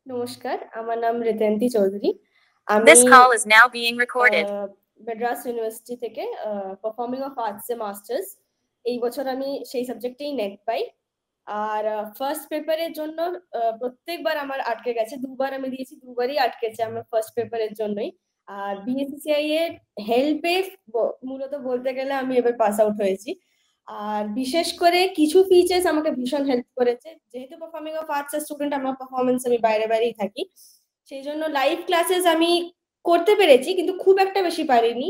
নমস্কার, আমার নাম রিতেন্তি চৌধুরী। আমি This call is now being recorded. Madras university থেকে পারফর্মিং অফ আর্টসে মাস্টার্স। এই বছর আমি সেই সাবজেক্টেই নেট পাই। আর ফার্স্ট পেপারের জন্য প্রত্যেকবার আমার আটকে গেছে, দুবার আমি দিয়েছি, দুবারই আটকেছে আমার ফার্স্ট পেপারের জন্যই। আর বিএসসিসিআই এর হেল্পে মূলত বলতে গেলে আমি এবার পাস আউট হয়েছি। আর বিশেষ করে কিছু ফিচার্স আমাকে ভীষণ হেল্প করেছে, যেহেতু পারফর্মিং অফ আর্টস এর স্টুডেন্ট, আমার পারফরমেন্স আমি বাইরে বাইরেই থাকি। সেই জন্য লাইভ ক্লাসেস আমি করতে পেরেছি, কিন্তু খুব একটা বেশি পারিনি।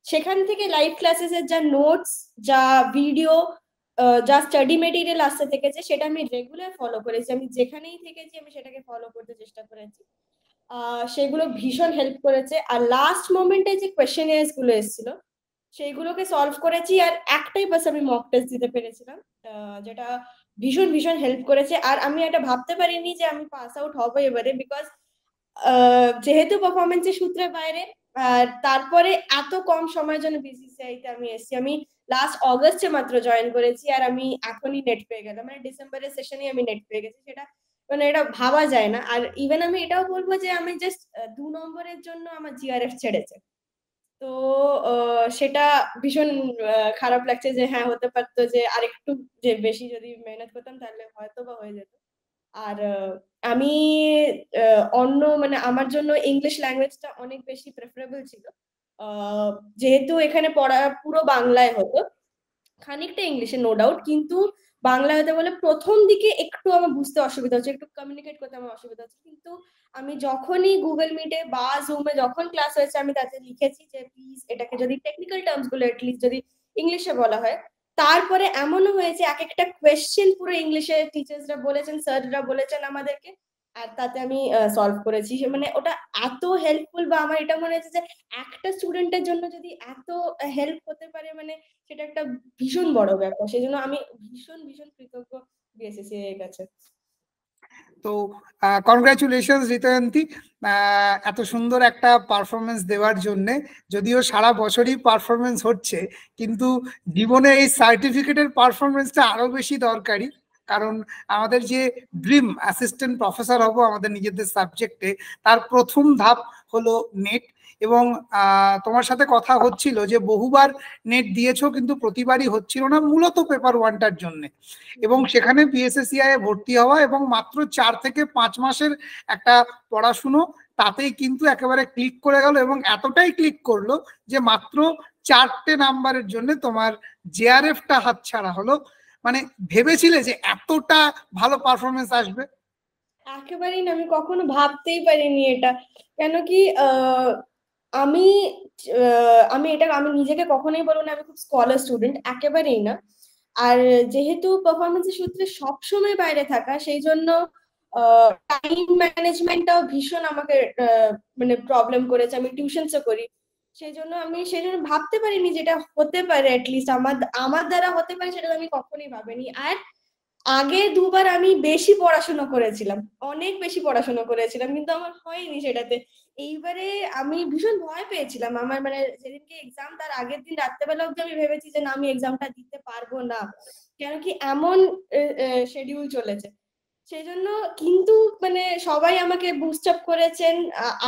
সেখান থেকে লাইভ ক্লাসেস এর যা নোটস, যা ভিডিও, যা স্টাডি মেটেরিয়াল আসতে থেকেছে, সেটা আমি রেগুলার ফলো করেছি। আমি যেখানেই থেকেছি আমি সেটাকে ফলো করতে চেষ্টা করেছি। সেগুলো ভীষণ হেল্প করেছে। আর লাস্ট মোমেন্টে যে কোয়েশ্চেনিয়ার্স গুলো এসেছিল সেইগুলোকে সলভ করেছি, আর একটাই বাস আমি মক টেস্ট দিতে পেরেছিলাম, যেটা ভীষণ ভীষণ হেল্প করেছে। আর আমি এটা ভাবতে পারিনি যে আমি পাস আউট হবো এবারে, বিকজ যেহেতু পারফরমেন্সের সূত্রে বাইরে, আর তারপরে এত কম সময়ের জন্য বিসিসিআই তে আমি এসেছি। আমি লাস্ট অগস্টে মাত্র জয়েন করেছি, আর আমি এখনই নেট পেয়ে গেলাম, মানে ডিসেম্বরের সেশনে আমি নেট পেয়ে গেছি। সেটা মানে এটা ভাবা যায় না। আর ইভেন আমি এটাও বলবো যে আমি জাস্ট 2 নম্বরের জন্য আমার জিআরএফ ছেড়েছে। তো সেটা ভীষণ খারাপ লাগছে যে হ্যাঁ, হতে পারতো যে আরেকটু যে বেশি যদি মেহনত করতাম তাহলে হয়তো বা হয়ে যেত। আর আমি অন্য মানে আমার জন্য ইংলিশ ল্যাঙ্গুয়েজটা অনেক বেশি প্রেফারেবল ছিল। যেহেতু এখানে পড়া পুরো বাংলায় হতো, খানিকটা ইংলিশে নো ডাউট, কিন্তু বাংলা হতে বলে প্রথম দিকে একটু আমার বুঝতে অসুবিধা হচ্ছে, একটু কমিউনিকেট করতে আমার অসুবিধা হচ্ছে। কিন্তু আমি যখনই গুগল মিটে বা জুমে যখন ক্লাস হয়েছে, আমি তাতে লিখেছি যে প্লিজ এটাকে যদি টেকনিক্যাল টার্মস গুলো এটলিস্ট যদি ইংলিশে বলা হয়। তারপরে এমনও হয়েছে এক একটা কোয়েশ্চেন পুরো ইংলিশে টিচার্সরা বলেছেন, স্যাররা বলেছেন আমাদেরকে, আর তাতে আমি সলভ করেছি। মানে ওটা এত হেল্পফুল, বা আমার এটা মনে হয়েছে যে একটা স্টুডেন্টের জন্য যদি এত হেল্প হতে পারে, মানে সেটা একটা ভীষণ বড় ব্যাপার। সেই জন্য আমি ভীষণ ভীষণ কৃতজ্ঞ বিএসসিসিআই এর কাছে। তো কনগ্রাচুলেশনস রিতয়ন্তী, এত সুন্দর একটা পারফরমেন্স দেওয়ার জন্য। যদিও সারা বছরই পারফরমেন্স হচ্ছে, কিন্তু জীবনে এই সার্টিফিকেটের পারফরমেন্সটা আরো বেশি দরকারি। কারণ আমাদের যে ড্রিম অ্যাসিস্ট্যান্ট প্রফেসর হব আমাদের নিজেদের সাবজেক্টে, তার প্রথম ধাপ হলো নেট। এবং তোমার সাথে কথা হচ্ছিল যে বহুবার নেট দিয়েছো, কিন্তু প্রতিবারই হচ্ছিল না, মূলত পেপার ওয়ানটার জন্য। এবং সেখানে বিএসএসসিআই এ ভর্তি হওয়া এবং মাত্র 4 থেকে 5 মাসের একটা পড়াশুনো, তাতেই কিন্তু একেবারে ক্লিক করে গেল। এবং এতটাই ক্লিক করলো যে মাত্র 4টে নাম্বারের জন্য তোমার জেআরএফটা হাতছাড়া হলো। মানে ভেবেছিলে যে এতটা ভালো পারফরমেন্স আসবে? একেবারেই না, আমি কখনো ভাবতেই পারিনি এটা। কেন কি আমি আমি নিজেকে কখনোই বলবো না আমি খুব স্কলার স্টুডেন্ট, একেবারেই না। আর যেহেতু পারফরমেন্সের সূত্রে সবসময় বাইরে থাকা, সেই জন্য টাইম ম্যানেজমেন্টটাও ভীষণ আমাকে মানে প্রবলেম করেছে। আমি টিউশনসও করি, সেই জন্য ভাবতে পারিনি যেটা হতে পারে, অ্যাটলিস্ট আমার আমার দ্বারা হতে পারে, সেটা আমি কখনোই ভাবিনি। আর আগে দুবার আমি বেশি পড়াশোনা করেছিলাম, অনেক বেশি পড়াশোনা করেছিলাম, কিন্তু আমার হয়নি সেটাতে। এইবারে আমি ভীষণ ভয় পেয়েছিলাম। আমার মানে যেদিনকে এক্সাম, তার আগের দিন রাত্রেবেলা অব্দি আমি ভেবেছি যে না, আমি এক্সামটা দিতে পারবো না, কেন কি এমন শিডিউল চলেছে। সেই জন্য কিন্তু মানে সবাই আমাকে বুস্ট আপ করেছেন।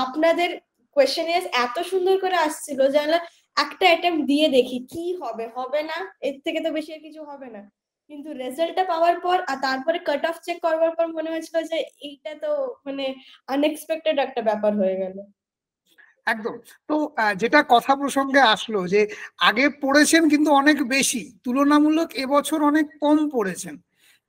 আপনাদের কোয়েশ্চেনিয়ার্স এত সুন্দর করে আসছিল যে একটা অ্যাটেম্প দিয়ে দেখি কি হবে, হবে না, এর থেকে তো বেশি আর কিছু হবে না। কিন্তু রেজাল্টটা পাওয়ার পর আর তারপরে কাট অফ চেক করবার পর মনে হয়েছিল যে এইটা তো মানে আনএক্সপেক্টেড একটা ব্যাপার হয়ে গেল। একদম। তো যেটা কথা প্রসঙ্গে আসলো যে আগে পড়েছেন কিন্তু অনেক বেশি, তুলনামূলক এবছর অনেক কম পড়েছেন,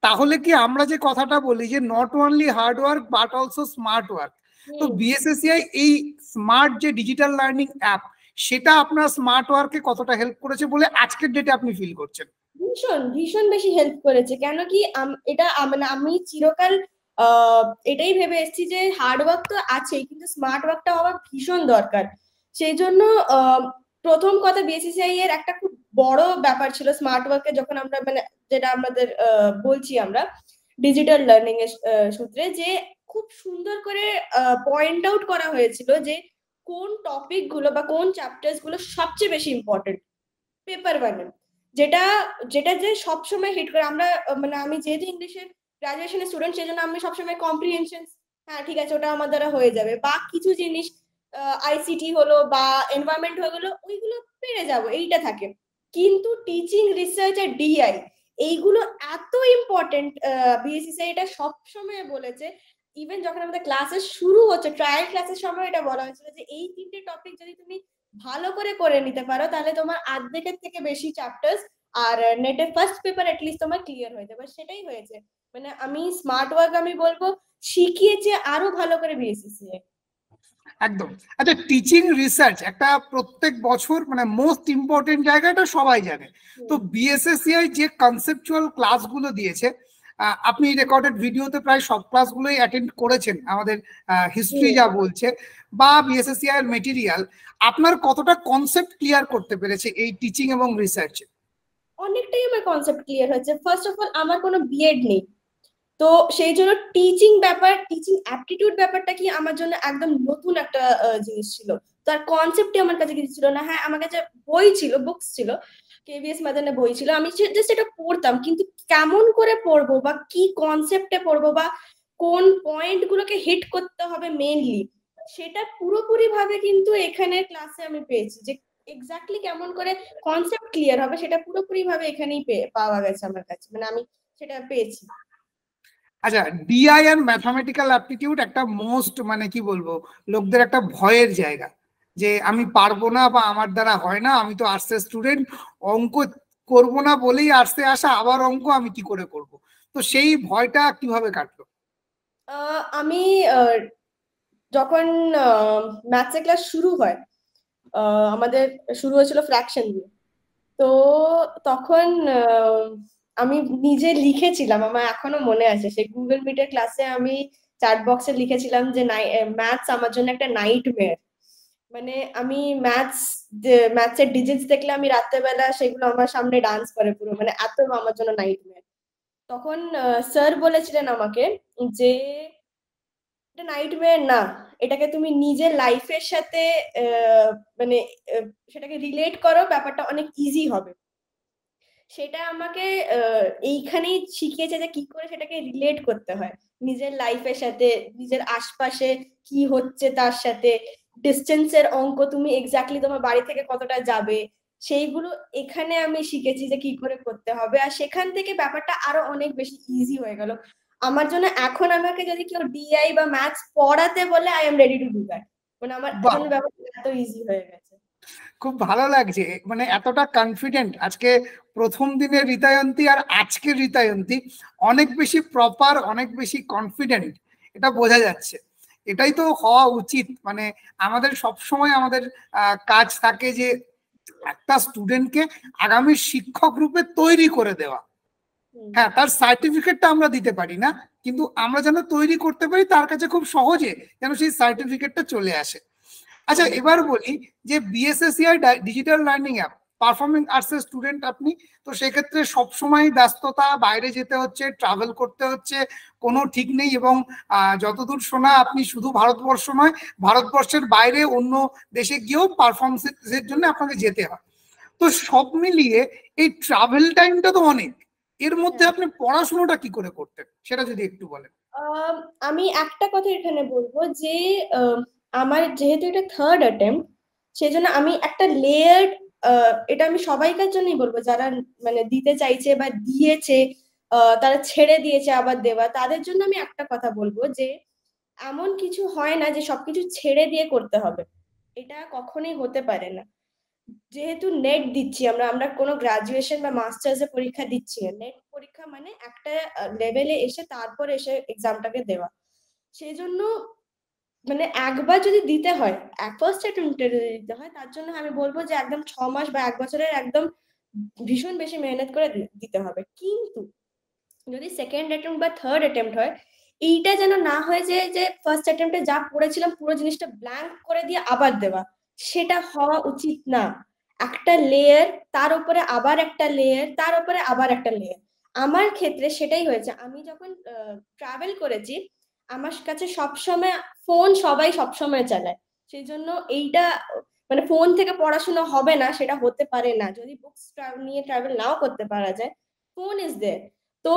তাহলে কি আমরা যে কথাটা বলি যে not only hard work but also smart work, তো বিএসএসসিআই এই স্মার্ট যে ডিজিটাল লার্নিং অ্যাপ, সেটা আপনার স্মার্ট ওয়ার্কে কতটা হেল্প করেছে বলে আজকের ডেটে আপনি ফিল করছেন? ভীষণ ভীষণ বেশি হেল্প করেছে। কেন কি এটা মানে আমি চিরকাল এটাই ভেবে এসেছি যে হার্ড ওয়ার্ক তো আছেই, কিন্তু স্মার্ট ওয়ার্কটা হওয়া ভীষণ দরকার। সেই জন্য প্রথম কথা, বিএসসিসিআই এর একটা খুব বড় ব্যাপার ছিল স্মার্ট ওয়ার্কে, যখন আমরা মানে যেটা আমাদের বলছি আমরা ডিজিটাল লার্নিং এর সূত্রে, যে খুব সুন্দর করে পয়েন্ট আউট করা হয়েছিল যে কোন টপিক গুলো বা কোন চ্যাপ্টার্স গুলো সবচেয়ে বেশি ইম্পর্টেন্ট পেপার ওয়ানে, যেটা যেটা যে সবসময় হিট করে। আমরা মানে আমি যেহেতু ইংলিশের গ্রাজুয়েশনের স্টুডেন্ট, সেই জন্য আমি সবসময় কম্প্রিহেনশন হ্যাঁ ঠিক আছে, ওটা আমার দ্বারা হয়ে যাবে, বা কিছু জিনিস আইসিটি হলো বা এনভায়রনমেন্ট হয়ে গেলো, ওইগুলো পেরে যাবো, এইটা থাকে। কিন্তু টিচিং, রিসার্চ আর ডিআই এইগুলো এত ইম্পর্টেন্ট। বিএসসিসিআই এটা সবসময় বলেছে, ইভেন যখন আমাদের ক্লাসেস শুরু হচ্ছে, ট্রায়াল ক্লাসের সময় এটা বলা হয়েছিল যে এই তিনটে টপিক যদি তুমি ভালো করে নিতে পারো, তাহলে তোমার অর্ধেকের থেকে বেশি চ্যাপ্টার্স আর নেটের ফার্স্ট পেপার এটলিস্ট তোমার ক্লিয়ার হয়ে যাবে। সেটাই হয়েছে। মানে আমি স্মার্ট ওয়ার্ক আমি বলবো শিখিয়েছে আরো ভালো করে বিএসসিসিআই। একদম। আচ্ছা, টিচিং রিসার্চ একটা প্রত্যেক বছর মানে মোস্ট ইম্পর্টেন্ট জায়গাটা সবাই জানে। তো বিএসএসসিআই যে কনসেপচুয়াল ক্লাসগুলো দিয়েছে, আপনি রেকর্ডেড ভিডিওতে প্রায় সব ক্লাসগুলোই অ্যাটেন্ড করেছেন, আমাদের হিস্ট্রি যা বলছে, বা বিএসএসসিআই এর মেটেরিয়াল, আপনার কতটা কনসেপ্ট ক্লিয়ার করতে পেরেছে এই টিচিং এবং রিসার্চে? অনেকটাই আমার কনসেপ্ট ক্লিয়ার হয়েছে। ফার্স্ট অফ অল আমার কোনো বিএড নেই, তো সেই জন্য টিচিং অ্যাপটিটিউড ব্যাপারটা কি আমার জন্য একদম নতুন একটা জিনিস ছিল। তার কনসেপ্টই আমার কাছে কিছু ছিল না। হ্যাঁ আমার কাছে বই ছিল, বুকস ছিল, কেভিএস মাদানের বই ছিল, আমি জাস্ট এটা পড়তাম, কিন্তু কেমন করে পড়বো বা কি কনসেপ্টে পড়বো বা কোন পয়েন্ট গুলোকে হিট করতে হবে মেইনলি, সেটা পুরোপুরি ভাবে কিন্তু এখানে ক্লাসে আমি পেয়েছি। যে এক্স্যাক্টলি কেমন করে কনসেপ্ট ক্লিয়ার হবে সেটা পুরোপুরি ভাবে এখানেই পাওয়া গেছে আমার কাছে, মানে আমি সেটা পেয়েছি। আচ্ছা, ডিআই আর ম্যাথামেটিক্যাল অ্যাপটিটিউড একটা মোস্ট মানে কি বলবো, লোকদের একটা ভয়ের জায়গা, যে আমি পারবো না বা আমার দ্বারা হয় না, আমি তো আর্টসের স্টুডেন্ট, অঙ্ক করব না বলেই আর্টসে আসা, আবার অঙ্ক আমি কি করে করব। তো সেই ভয়টা কিভাবে কাটলো? আমি যখন ম্যাথসের ক্লাস শুরু হয়, আমাদের শুরু হয়েছিল ফ্র্যাকশন দিয়ে, তো তখন আমি নিজে লিখেছিলাম, আমার এখনো মনে আছে, সেই গুগল মিটের ক্লাসে আমি চ্যাট বক্সে লিখেছিলাম যে ম্যাথস আমার জন্য একটা নাইটমেয়ার। মানে আমি ম্যাথসের ডিজিটস দেখলে আমি রাত্রেবেলা সেগুলো আমার সামনে ডান্স করে পুরো, মানে এত আমার জন্য নাইটমেয়ার। তখন স্যার বলেছিলেন আমাকে যে এটা নাইটমেয়ার না, এটাকে তুমি নিজের লাইফের সাথে মানে সেটাকে রিলেট করো, ব্যাপারটা অনেক ইজি হবে। সেটা আমাকে এইখানেই শিখিয়েছে যে কি করে সেটাকে রিলেট করতে হয় নিজের লাইফের সাথে, নিজের আশপাশে কি হচ্ছে তার সাথে, ডিস্টেন্সের অঙ্ক তুমি এক্স্যাক্টলি তোমার বাড়ি থেকে কতটা যাবে, সেইগুলো এখানে আমি শিখেছি যে কি করে করতে হবে। আর সেখান থেকে ব্যাপারটা আরো অনেক বেশি ইজি হয়ে গেল আমার জন্য। এখন আমাকে যদি কেউ ডিআই বা ম্যাথস পড়াতে বলে, I am ready to do that. মানে আমার জন্য ব্যাপারটা এত ইজি হয়ে গেছে। খুব ভালো লাগছে, মানে এতটা কনফিডেন্ট। আজকে প্রথম দিনের রিতায়ন্তী আর আজকের রিতায়ন্তী অনেক বেশি প্রপার, অনেক বেশি কনফিডেন্ট, এটা বোঝা যাচ্ছে। এটাই তো হওয়া উচিত। মানে আমাদের সব সময় আমাদের কাজ থাকে যে একটা স্টুডেন্টকে আগামী শিক্ষক রূপে তৈরি করে দেওয়া। হ্যাঁ, তার সার্টিফিকেটটা আমরা দিতে পারি না, কিন্তু আমরা যেন তৈরি করতে পারি তার কাছে খুব সহজে, যেন সেই সার্টিফিকেটটা চলে আসে। আচ্ছা, এবার বলি যে BSSCI digital learning app, performing আর্টসের স্টুডেন্ট আপনি, তো সেক্ষেত্রে সবসময় ব্যস্ততা, বাইরে যেতে হচ্ছে, ট্রাভেল করতে হচ্ছে, কোনো ঠিক নেই। এবং যতদূর শোনা, আপনি শুধু ভারতবর্ষ নয়, ভারতবর্ষের বাইরে অন্য দেশে গিয়েও পারফরমেন্সের জন্য আপনাকে যেতে হয়। তো সব মিলিয়ে এই ট্রাভেল টাইমটা তো অনেক, এর মধ্যে আপনি পড়াশোনাটা কি করে করতেন সেটা যদি একটু বলেন। আমি একটা কথা এখানে বলবো যে আমার যেহেতু এটা থার্ড অ্যাটেম্প, সেই জন্য আমি একটা লেয়ার্ড, এটা আমি সবাইকার জন্যই বলবো যারা মানে দিতে চাইছে বা দিয়েছে, তারা ছেড়ে দিয়েছে আবার দেওয়া, তাদের জন্য আমি একটা কথা বলবো যে এমন কিছু হয় না যে সবকিছু ছেড়ে দিয়ে করতে হবে, এটা কখনোই হতে পারে না। যেহেতু নেট দিচ্ছি আমরা আমরা কোনো গ্রাজুয়েশন বা মাস্টার্স এর পরীক্ষা দিচ্ছি না, নেট পরীক্ষা মানে একটা লেভেলে এসে তারপর এসে এক্সামটাকে দেওয়া। সেই জন্য মানে একবার যদি দিতে হয়, ফার্স্ট অ্যাটেম্পটে যদি দিতে হয়, তার জন্য আমি বলবো যে একদম 6 মাস বা 1 বছরের একদম ভীষণ বেশি মেহনত করে দিতে হবে। কিন্তু যদি সেকেন্ড অ্যাটেম্প বা থার্ড অ্যাটেম্প হয়, এইটা যেন না হয় যে ফার্স্ট অ্যাটেম্পটে যা পড়েছিলাম পুরো জিনিসটা ব্ল্যাঙ্ক করে দিয়ে আবার দেওয়া, সেটা হওয়া উচিত না। একটা লেয়ার, তার উপরে আবার একটা লেয়ার, তার উপরে আবার একটা লেয়ার। আমার ক্ষেত্রে সেটাই হয়েছে। আমি যখন ট্রাভেল করেছি, আমার কাছে সবসময় ফোন, সবাই সবসময় চালায়, সেই জন্য এইটা মানে ফোন থেকে পড়াশোনা হবে না সেটা হতে পারে না। যদি বুকস নিয়ে ট্রাভেল নাও করতে পারা যায়, ফোন ইজ দেয়ার। তো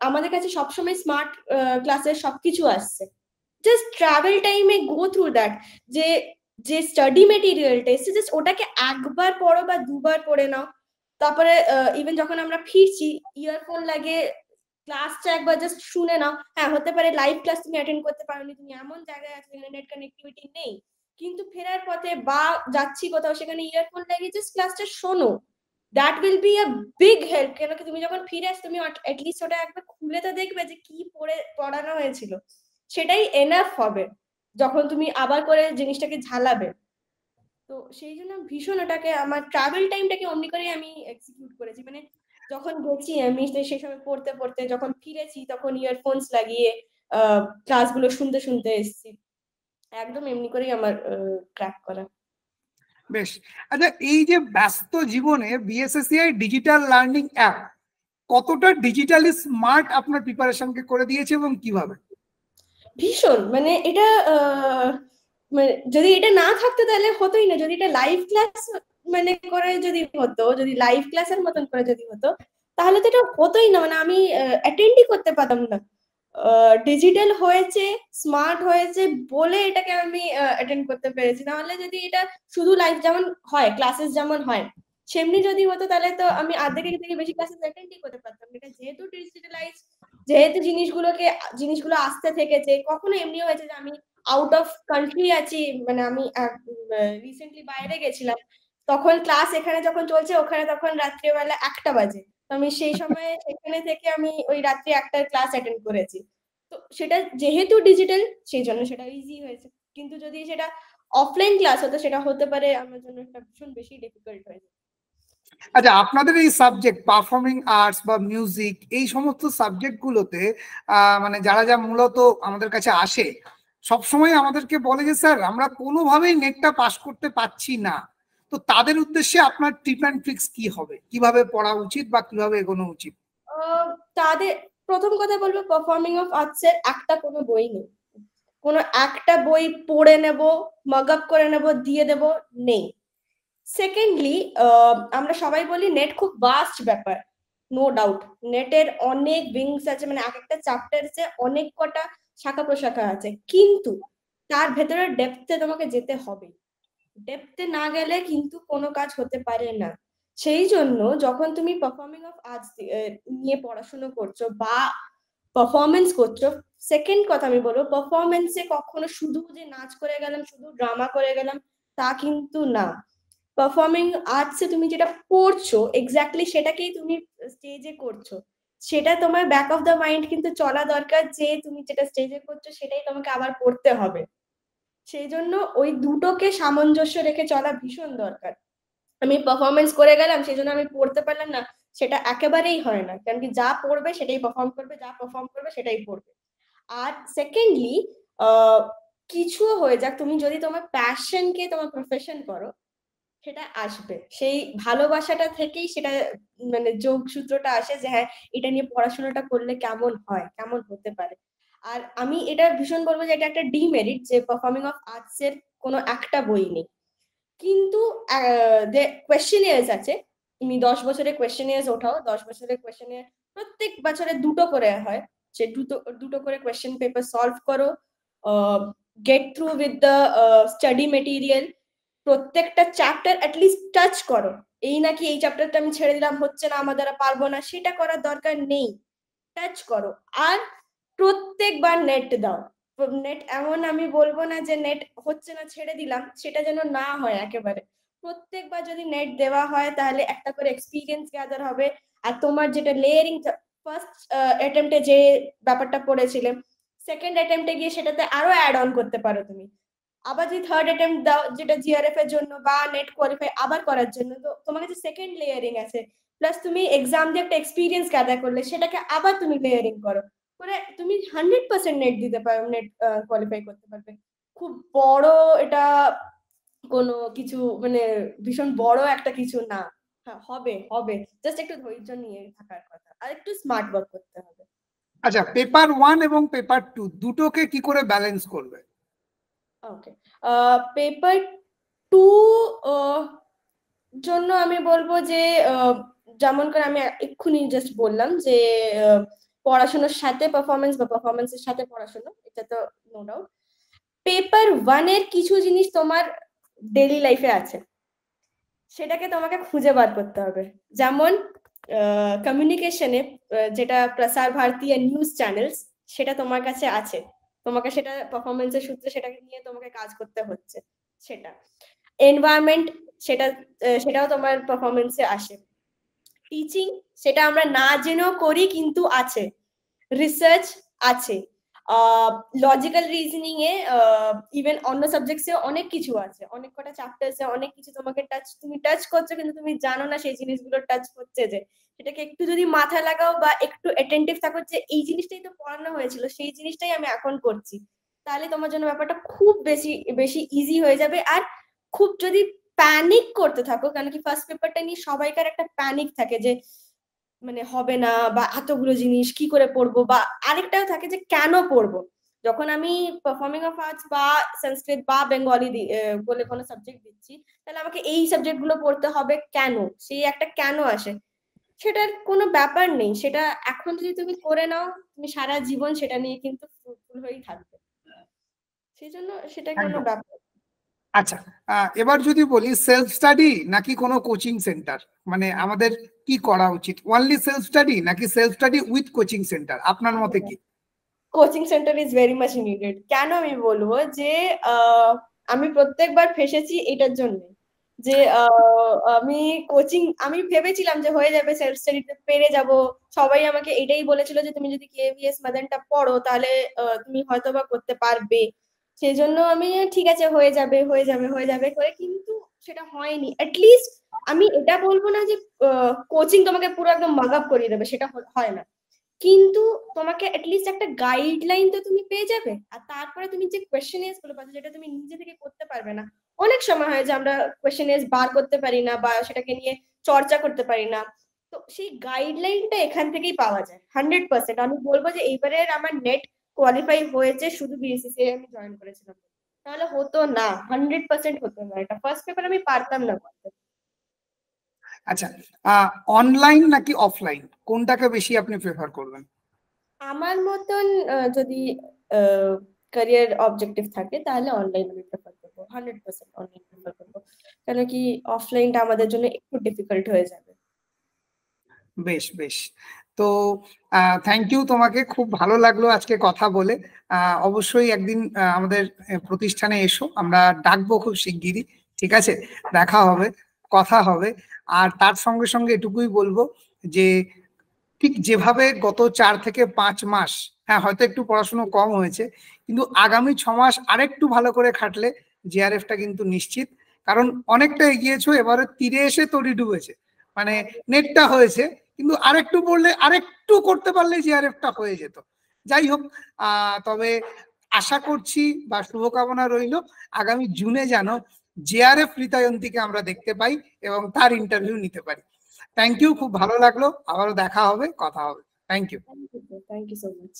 আমাদের কাছে সবসময় স্মার্ট ক্লাসের সবকিছু আসছে, জাস্ট ট্রাভেল টাইমে গো থ্রু দ্যাট, যে যে স্টাডি মেটেরিয়ালটা এসছে জাস্ট ওটাকে একবার পড়ো বা দুবার পড়ে নাও। তারপরে ইভেন যখন আমরা ফিরছি ইয়ারফোন লাগিয়ে ক্লাসটা একবার জাস্ট শুনে নাও। হ্যাঁ, হতে পারে লাইভ ক্লাস তুমি অ্যাটেন্ড করতে পারোনি, তুমি এমন জায়গায় আছো যেখানে নেট কানেক্টিভিটি নেই, কিন্তু ফেরার পথে বা যাচ্ছি কোথাও সেখানে ইয়ারফোন লাগিয়ে জাস্ট ক্লাসটা শোনো। That will be a big help. কেন কি তুমি যখন ফিরে আসো তুমি অ্যাটলিস্ট ওটা একবার খুলে তো দেখবে যে কি পড়ানো হয়েছিল, সেটাই এনাফ হবে যখন তুমি আবার করে জিনিসটাকে ঝালাবে। তো সেই জন্য ভীষণ ওটাকে আমার ট্রাভেল টাইমটাকে অমনি করে আমি এক্সিকিউট করেছি। মানে যখন গেছি আমি সেই সময় পড়তে পড়তে, যখন ফিরেছি তখন ইয়ারফোনস লাগিয়ে ক্লাসগুলো শুনতে শুনতে এসেছি। একদম এমনি করেই আমার ক্র্যাক করা। বেশ। আচ্ছা, এই যে ব্যস্ত জীবনে বিএসএসসিআই ডিজিটাল লার্নিং অ্যাপ কতটা ডিজিটালি স্মার্ট আপনার প্রিপারেশনকে করে দিয়েছে এবং কিভাবে? ভীষণ, মানে এটা মানে যদি এটা না থাকতো তাহলে হতোই না। যদি এটা লাইভ ক্লাস মানে করে যদি হতো, যদি লাইভ ক্লাসের মতন করে যদি হতো, তাহলে তো এটা হতোই না। মানে আমি অ্যাটেন্ডই করতে পারতাম না। ডিজিটাল হয়েছে, স্মার্ট হয়েছে বলে এটাকে আমি অ্যাটেন্ড করতে পেরেছি। নাহলে যদি এটা শুধু লাইভ যেমন হয়, ক্লাসেস যেমন হয় সেমনি যদি হতো, তাহলে তো আমি অর্ধেকের থেকে বেশি ক্লাসেস অ্যাটেন্ডই করতে পারতাম। এটা যেহেতু ডিজিটালাইজ, যেহেতু জিনিসগুলো আসতে থেকেছে, কখনো এমনি হয়েছে যে আমি আউট অফ কান্ট্রি আছি, মানে আমি রিসেন্টলি বাইরে গেছিলাম, তখন ক্লাস এখানে যখন চলছে ওখানে তখন রাত্রিবেলা 1টা বাজে, তো আমি সেই সময় সেখানে থেকে আমি ওই রাত্রি 1টার ক্লাস অ্যাটেন্ড করেছি। তো সেটা যেহেতু ডিজিটাল সেই জন্য সেটা ইজি হয়েছে। কিন্তু যদি সেটা অফলাইন ক্লাস হতো সেটা হতে পারে আমার জন্য একটা ভীষণ বেশি ডিফিকাল্ট হয়ে যেত। আচ্ছা, আপনাদের এই সাবজেক্ট পারফর্মিং আর্টস বা মিউজিক এই সমস্ত সাবজেক্ট গুলোতে মানে যারা যা মূলত আমাদের কাছে আসে সবসময় আমাদেরকে বলে যে স্যার আমরা কোনোভাবেই নেটটা পাস করতে পারছি না, তো তাদের উদ্দেশ্যে আপনার টিপ অ্যান্ড ট্রিক্স কি হবে, কিভাবে পড়া উচিত বা কিভাবে এগোনো উচিত? তাদের প্রথম কথা বলবো, পারফর্মিং অফ আর্টস এর একটা কোনো বই নেই। কোনো একটা বই পড়ে নেব, মগ আপ করে নেব, দিয়ে দেব, নেই। সেকেন্ডলি, আমরা সবাই বলি নেট খুব ভাস্ট ব্যাপার, নো ডাউট। নেটের অনেক উইংস আছে, মানে এক একটা চ্যাপ্টারসে অনেক কটা শাখা প্রশাখা আছে, কিন্তু তার ভেতরে ডেপথে তোমাকে যেতে হবে। ডেপথে না গেলে কিন্তু কোনো কাজ হতে পারে না। সেই জন্য যখন তুমি পারফর্মিং অফ আর্টস নিয়ে পড়াশোনা করছো বা পারফরমেন্স করছো, সেকেন্ড কথা আমি বলবো, পারফরমেন্সে কখনো শুধু যে নাচ করে গেলাম, শুধু ড্রামা করে গেলাম, তা কিন্তু না। পারফর্মিং আর্টসে তুমি যেটা পড়ছো এক্স্যাক্টলি সেটাকেই তুমি স্টেজে করছো, সেটা তোমার ব্যাক অফ দ্য মাইন্ড কিন্তু চলা দরকার, যে তুমি যেটা স্টেজে করছো সেটাই তোমাকে আবার পড়তে হবে। সেই জন্য ওই দুটোকে সামঞ্জস্য রেখে চলা ভীষণ দরকার। আমি পারফরমেন্স করে গেলাম সেই জন্য আমি পড়তে পারলাম না, সেটা একেবারেই হয় না। কারণ কি যা পড়বে সেটাই পারফর্ম করবে, যা পারফর্ম করবে সেটাই পড়বে। আর সেকেন্ডলি, কিছু হয়ে যাক, তুমি যদি তোমার প্যাশনকে তোমার প্রফেশন করো সেটা আসবে। সেই ভালোবাসাটা থেকেই সেটা, মানে যোগসূত্রটা আসে যে হ্যাঁ এটা নিয়ে পড়াশোনাটা করলে কেমন হয়, কেমন হতে পারে। আর আমি এটা ভীষণ বলবো যে এটা একটা ডিমেরিট যে পারফর্মিং অফ আর্টস এর কোনো একটা বই নেই। কিন্তু যে কোয়েশ্চেনিয়ার্স আছে, তুমি 10 বছরের কোয়েশ্চেনিয়ার্স ওঠাও, 10 বছরের কোয়েশ্চেনিয়ার প্রত্যেক বছরে দুটো করে হয়, সে দুটো দুটো করে কোয়েশ্চেন পেপার সলভ করো, gate through with the study material, প্রত্যেকটা চ্যাপ্টার অ্যাটলিস্ট টাচ করো। এই নাকি এই চ্যাপ্টারটা আমি ছেড়ে দিলাম, হচ্ছে না, আমার দ্বারা পারবো না, সেটা করার দরকার নেই। টাচ করো আর প্রত্যেকবার নেট দাও। নেট এমন আমি বলবো না যে নেট হচ্ছে না ছেড়ে দিলাম, সেটা যেন না হয় একেবারে। প্রত্যেকবার যদি নেট দেওয়া হয় তাহলে একটা করে এক্সপিরিয়েন্স গ্যাদার হবে। আর তোমার যেটা লেয়ারিং, ফার্স্ট অ্যাটেম্পটে যে ব্যাপারটা পড়েছিলে, সেকেন্ড অ্যাটেম্পটে গিয়ে সেটাতে আরো অ্যাড অন করতে পারো তুমি। আবার যদি থার্ড অ্যাটেম্পট দাও যেটা জিআরএফ এর জন্য বা নেট কোয়ালিফাই আবার করার জন্য, তো তোমার কাছে সেকেন্ড লেয়ারিং আছে। প্লাস তুমি এক্সাম দিয়ে একটা এক্সপিরিয়েন্স গ্যাদার করলে সেটাকে আবার তুমি লেয়ারিং করো করে তুমি 100% নেট দিতে পারো, নেট কোয়ালিফাই করতে পারবে। খুব বড় এটা কোনো কিছু, মানে ভীষণ বড় একটা কিছু না। হ্যাঁ, হবে হবে, জাস্ট একটু ধৈর্য নিয়ে থাকার কথা আর একটু স্মার্ট ওয়ার্ক করতে হবে। আচ্ছা, পেপার 1 এবং পেপার 2 দুটোকে কি করে ব্যালেন্স করবে? ওকে, পেপার 2 জন্য আমি বলবো যে যেমন করে আমি এক্ষুনি জাস্ট বললাম যে পড়াশোনার সাথে পারফরমেন্স বা পারফরমেন্সের সাথে পড়াশোনা, এটা তো নো ডাউট। পেপার 1 এর কিছু জিনিস তোমার ডেইলি লাইফে আছে, সেটাকে তোমাকে খুঁজে বার করতে হবে। যেমন কমিউনিকেশনে যেটা প্রসার ভারতী আর নিউজ চ্যানেলস, সেটা তোমার কাছে আছে, তোমাকে সেটা পারফরমেন্সের সূত্রে সেটাকে নিয়ে তোমাকে কাজ করতে হচ্ছে। সেটা এনভায়রনমেন্ট, সেটাও তোমার পারফরমেন্সে আসে। টিচিং, সেটা আমরা না জেনেও করি কিন্তু আছে। রিসার্চ আছে। লজিক্যাল রিজনিং এ ইভেন অন্য সাবজেক্টসে অনেক কিছু আছে, অনেক কটা চ্যাপ্টার্সে অনেক কিছু তোমাকে তুমি টাচ করছো কিন্তু তুমি জানো না সেই জিনিসগুলো টাচ হচ্ছে যে, সেটাকে একটু যদি মাথায় লাগাও বা একটু অ্যাটেন্টিভ থাকো যে এই জিনিসটাই তো পড়ানো হয়েছিল, সেই জিনিসটাই আমি এখন করছি, তাহলে তোমার জন্য ব্যাপারটা খুব বেশি বেশি ইজি হয়ে যাবে। আর খুব যদি প্যানিক করতে থাকো, কারণ কি ফার্স্ট পেপারটা নিয়ে সবাইকার একটা প্যানিক থাকে যে মানে হবে না, বা এতগুলো জিনিস কি করে পড়বো, বা আরেকটাও থাকে যে কেন পড়বো। যখন আমি পারফর্মিং অফ আর্টস বা সংস্কৃত বা বেঙ্গলি বলে কোনো সাবজেক্ট দিচ্ছি, তাহলে আমাকে এই সাবজেক্ট গুলো পড়তে হবে কেন, সেই একটা কেন আসে। সেটার কোনো ব্যাপার নেই, সেটা এখন যদি তুমি করে নাও, তুমি সারা জীবন সেটা নিয়ে কিন্তু ফ্রুটফুল হয়েই থাকবে, সেই জন্য সেটা কোনো একদম। ব্যাপার। আচ্ছা, এবার যদি বলি সেলফ স্টাডি নাকি কোনো কোচিং সেন্টার, মানে আমাদের কি করা উচিত? অনলি সেলফ স্টাডি নাকি self study with coaching centre, আপনার মতে কি? Coaching centre is very much needed. কেন আমি বলবো যে আমি প্রত্যেকবার ফেসেছি এটার জন্য যে আমি ভেবেছিলাম যে হয়ে যাবে, সেলফ স্টাডিতে পেরে যাব। সবাই আমাকে এটাই বলেছিল যে তুমি যদি কেভিএস মাদানটা পড়ো তাহলে তুমি হয়তো বা করতে পারবে। সেই জন্য আমি ঠিক আছে হয়ে যাবে হয়ে যাবে হয়ে যাবে করে, কিন্তু সেটা হয়নি। অ্যাটলিস্ট আমি এটা বলবো না যে কোচিং তোমাকে পুরো একদম মাগ আপ করিয়ে দেবে, সেটা হয় না, কিন্তু তোমাকে অ্যাটলিস্ট একটা গাইডলাইন তো তুমি পেয়ে যাবে। আর তারপরে তুমি যে কোয়েশ্চেনার্স গুলো পাচ্ছ, যেটা তুমি নিজে থেকে করতে পারবে না, অনেক সময় হয় যে আমরা কোয়েশ্চেনার্স বার করতে পারি না বা সেটাকে নিয়ে চর্চা করতে পারি না, তো সেই গাইডলাইনটা এখান থেকেই পাওয়া যায় 100%। আমি বলবো যে এইবারের আমার নেট কোয়ালিফাই হয়েছে শুধু বিএসসিসি আমি জয়েন করেছিলাম, তাহলে হতো না, 100% হতো না, এটা ফার্স্ট পেপার আমি পারতাম না করতে। আচ্ছা, অনলাইন নাকি অফলাইন, কোনটাকে বেশি আপনি প্রেফার করবেন? আমার মতন যদি ক্যারিয়ার অবজেক্টিভ থাকে তাহলে অনলাইন আমি প্রেফার করবো, 100% অনলাইন প্রেফার করবো, কেন কি অফলাইনটা আমাদের জন্য একটু ডিফিকাল্ট হয়ে যাবে। বেশ বেশ। তো থ্যাংক ইউ তোমাকে, খুব ভালো লাগলো আজকে কথা বলে। অবশ্যই একদিন আমাদের প্রতিষ্ঠানে এসো, আমরা ডাকবো খুব শিগগিরই। ঠিক আছে, দেখা হবে, কথা হবে। আর তার সঙ্গে সঙ্গে এটুকুই বলবো যে ঠিক যেভাবে গত 4 থেকে 5 মাস, হ্যাঁ হয়তো একটু পড়াশোনা কম হয়েছে, কিন্তু আগামী 6 মাস আরেকটু ভালো করে খাটলে জিআরএফটা কিন্তু নিশ্চিত। কারণ অনেকটা এগিয়েছো, এবারে তীরে এসে তরি ডুবেছে, মানে নেটটা হয়েছে, কিন্তু আরেকটু পড়লে আরেকটু করতে পারলে জিআরএফটা হয়ে যেত। যাই হোক, তবে আশা করছি বা শুভকামনা রইল আগামী জুনে যেন জিআরএফ রিতায়ন্তীকে আমরা দেখতে পাই এবং তার ইন্টারভিউ নিতে পারি। থ্যাংক ইউ, খুব ভালো লাগলো, আবারও দেখা হবে, কথা হবে। Thank you. Thank you so much.